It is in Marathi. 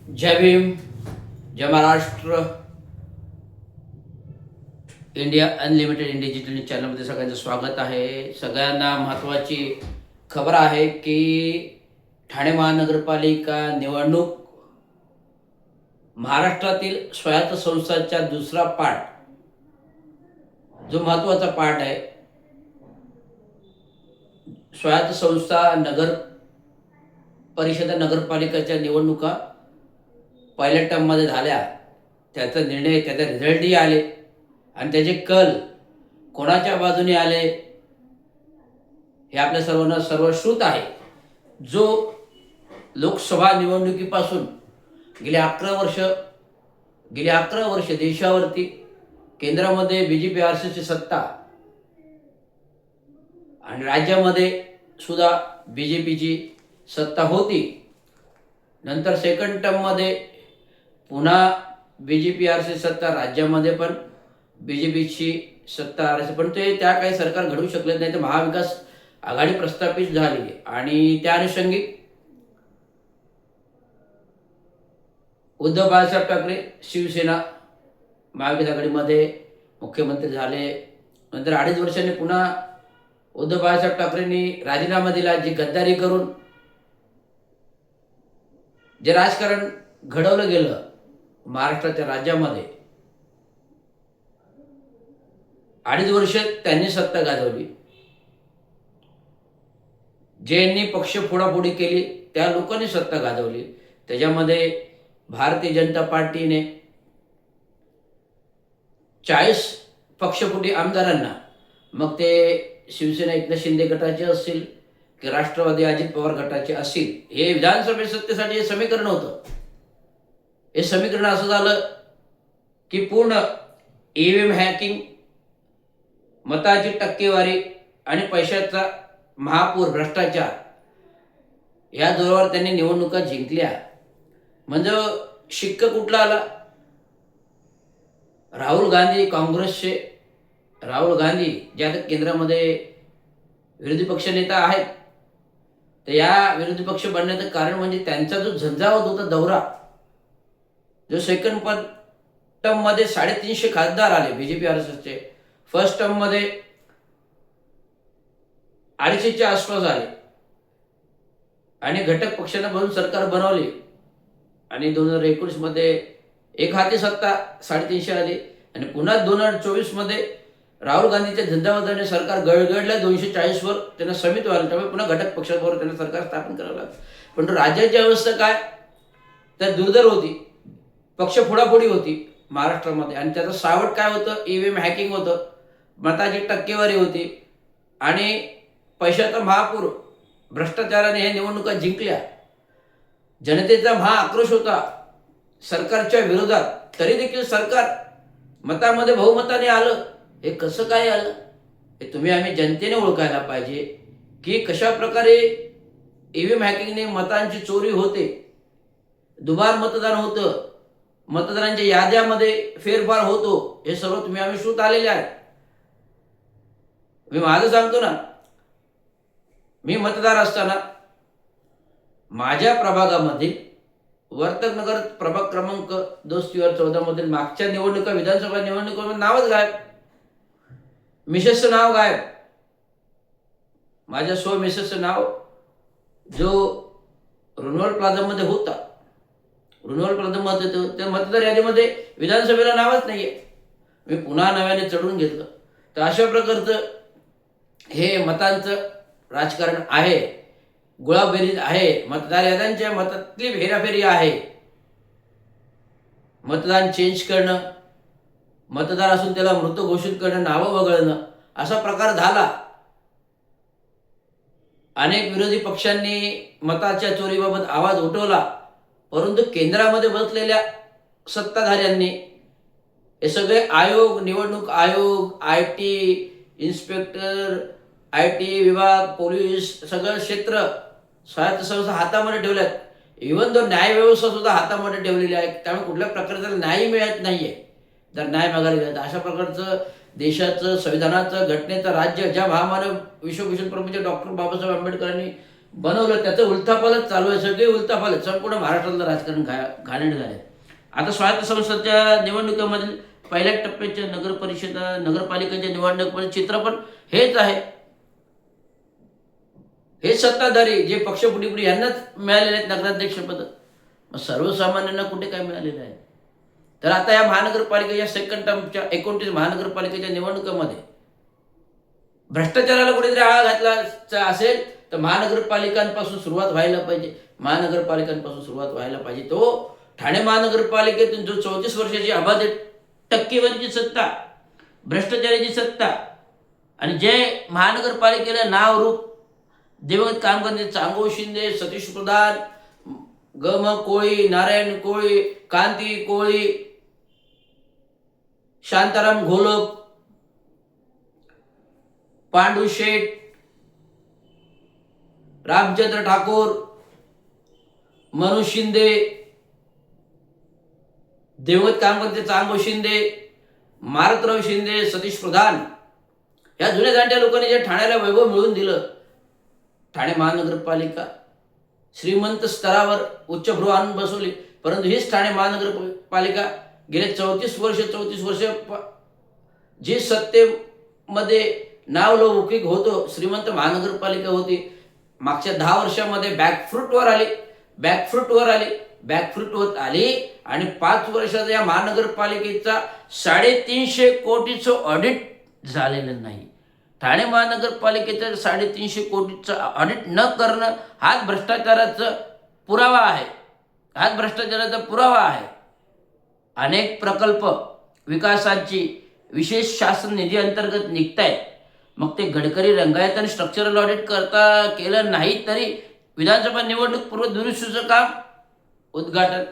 जय भीम, जय Maharashtra. India unlimited in digital news चॅनलमध्ये सगळ्यांचं स्वागत आहे. सगळ्यांना महत्त्वाची खबर आहे की ठाणे महानगरपालिका निवडणूक महाराष्ट्रातील स्वायत्त संस्थांचा दुसरा पार्ट, जो महत्त्वाचा पार्ट आहे, स्वायत्त संस्था नगर परिषद नगरपालिकेच्या निवडणुका पहिल्या टर्ममध्ये झाल्या. त्याचा निर्णय, त्याचे रिझल्टही आले आणि त्याचे कल कोणाच्या बाजूने आले हे आपल्या सर्वांना सर्वश्रुत आहे. जो लोकसभा निवडणुकीपासून गेली 11 वर्ष देशावरती केंद्रामध्ये BJP RCC सत्ता आणि राज्यामध्ये सुद्धा BJPची सत्ता होती. नंतर सेकंड टर्ममध्ये पुन्हा BJP RCC सत्ता, राज्यामध्ये पण BJPची सत्ता RCC, पण त्या काही सरकार घडवू शकले नाही. तर महाविकास आघाडी प्रस्थापित झाली आणि त्या अनुषंगी उद्धव बाळासाहेब ठाकरे शिवसेना महाविकास आघाडीमध्ये मुख्यमंत्री झाले. नंतर 2.5 वर्षांनी पुन्हा उद्धव बाळासाहेब ठाकरेंनी राजीनामा दिला. जी गद्दारी करून जे राजकारण घडवलं गेलं महाराष्ट्राच्या राज्यामध्ये, 2.5 वर्ष त्यांनी सत्ता गाजवली. ज्यांनी पक्ष फोडाफोडी केली त्या लोकांनी सत्ता गाजवली. त्याच्यामध्ये भारतीय जनता पार्टीने 40 पक्षफोडी आमदारांना, मग ते शिवसेना एकनाथ शिंदे गटाचे असतील की राष्ट्रवादी अजित पवार गटाचे असतील, हे विधानसभे सत्तेसाठी हे समीकरण होतं. हे समीकरण असं झालं की पूर्ण EVM हॅकिंग, मताची टक्केवारी आणि पैशाचा महापूर, भ्रष्टाचार, या जोरावर त्यांनी निवडणुका जिंकल्या. म्हणजे शिक्का कुठला आला? राहुल गांधी, काँग्रेसचे राहुल गांधी जे आता केंद्रामध्ये विरोधी पक्षनेता आहेत, तर या विरोधी पक्ष बनण्याचं कारण म्हणजे त्यांचा जो झंझावत होता दौरा, जो सेकंड टर्ममध्ये 350 खासदार आले BJP RCCचे, फर्स्ट टर्ममध्ये 250च्या आसपास आले आणि घटक पक्षांना बनवून सरकार बनवली आणि 2019 मध्ये एक हाती सत्ता 350 आली आणि पुन्हा 2024 मध्ये राहुल गांधीच्या झंझावाताने सरकार गळगळलं. 240 वर त्यांना समित व्हायला, त्यामुळे पुन्हा घटक पक्षाबरोबर त्यांना सरकार स्थापन करावं लागलं. पण राज्याची अवस्था काय, तर दुर्धर होती, पक्ष फोडाफोडी होती महाराष्ट्रामध्ये. आणि त्याचं सावट काय होतं? EVM हॅकिंग होतं, मताची टक्केवारी होती आणि पैशाचा महापूर, भ्रष्टाचाराने हे निवडणुका जिंकल्या. जनतेचा महाआक्रोश होता सरकारच्या विरोधात. तरी देखील सरकार मतामध्ये बहुमताने आलं. हे कसं काय आलं? हे आम्ही जनतेने ओळखायला पाहिजे की कशा प्रकारे EVM हॅकिंगने मतांची चोरी होते, दुबार मतदान होतं, मतदारांच्या याद्यामध्ये फेरफार होतो. हे सर्व आम्ही श्रुत आलेले आहे. मी माझं सांगतो ना, मी मतदार असताना माझ्या प्रभागामध्ये वर्तकनगर प्रभाग क्रमांक 2014 मधील मागच्या निवडणुका, विधानसभा निवडणुकीमध्ये नावच गायब, मिसेसचं नाव गायब. माझ्या मिसेसचं नाव जो रुनवल प्लाझामध्ये होता, रुनवल प्लाझामध्ये त्या मतदार यादीमध्ये विधानसभेला नावच नाहीये. मी पुन्हा नव्याने चढून घेतलं. तर अशा प्रकारचं हे मतांचं राजकारण आहे, गुळाबेरीज आहे, मतदार याद्यांच्या मतातली हेराफेरी आहे. मतदान चेंज करणं, मतदार असून त्याला मृत घोषित करणं, नावं वगळणं, असा प्रकार झाला. अनेक विरोधी पक्षांनी मताच्या चोरीबाबत आवाज उठवला, परंतु केंद्रामध्ये बसलेल्या सत्ताधाऱ्यांनी हे सगळे आयोग, निवडणूक आयोग, IT इन्स्पेक्टर, IT विभाग, पोलीस, सगळं क्षेत्र, स्वायत्त संस्था हातामध्ये ठेवल्यात. इव्हन तो न्यायव्यवस्था सुद्धा हातामध्ये ठेवलेली आहे. त्यामुळे कुठल्या प्रकारचा न्याय मिळत नाहीये. जर न्याय मागायला गेलं तर अशा प्रकारचं देशाचं, संविधानाचं, घटनेचं राज्य, ज्या महामानव विश्वभूषण प्रमुख डॉक्टर बाबासाहेब आंबेडकरांनी बनवलं त्याचं उलथापालट चालू आहे. सगळे उलथापालट संपूर्ण महाराष्ट्रातलं राजकारण घाणेरडं झालं आहे. आता स्वायत्त संस्थांच्या निवडणुकीमधील पहिल्या टप्प्याच्या नगर परिषदा नगरपालिकेच्या निवडणुकीमध्ये चित्र पण हेच आहे. हे सत्ताधारी जे पक्ष पुढे यांनाच मिळालेले आहेत नगराध्यक्षपद. मग सर्वसामान्यांना कुठे काय मिळालेलं आहे? तर आता या महानगरपालिकेच्या सेकंड टर्मच्या 29 महानगरपालिकेच्या निवडणुकीमध्ये भ्रष्टाचाराला कुठेतरी आळा घातला असेल तर महानगरपालिकांपासून सुरुवात व्हायला पाहिजे. महानगरपालिकांपासून सुरुवात व्हायला पाहिजे. तो ठाणे महानगरपालिकेतून जो 34 वर्षाची अबाध टक्केवारीची सत्ता, भ्रष्टाचाराची सत्ता आणि जे महानगरपालिकेला नाव रूप दिवंगत काम करणारे चांगो शिंदे, सतीश प्रधान, गम कोळी, नारायण कोळी, कांती कोळी, शांताराम घोलप, पांडू शेठ, रामचंद्र ठाकूर, मनोज शिंदे, देवगत कामकर्ते चांगो शिंदे, मारुतराव शिंदे, सतीश प्रधान या जुन्या जाणत्या लोकांनी जे ठाण्याला वैभव मिळवून दिलं, ठाणे महानगरपालिका श्रीमंत स्तरावर उच्चभ्रू आणून बसवली. परंतु हीच ठाणे महानगरपालिका गेले 34 वर्ष जी सत्तेमध्ये नावलौकिक होतो श्रीमंत महानगरपालिका होती, मागच्या 10 वर्षामध्ये बॅकफ्रूट होत आली आणि 5 वर्षात या महानगरपालिकेचा 350 कोटीचं ऑडिट झालेलं नाही. ठाणे महानगरपालिकेचं 350 कोटीचं ऑडिट न करणं हाच भ्रष्टाचाराचा पुरावा आहे. अनेक प्रकल्प विकासाची विशेष शासन निधी अंतर्गत निघत आहेत. मग ते गडकरी रंगायत आणि स्ट्रक्चरल ऑडिट केलं नाही तरी विधानसभा निवडणूक पूर्व दुरुस्तीचं काम उद्घाटन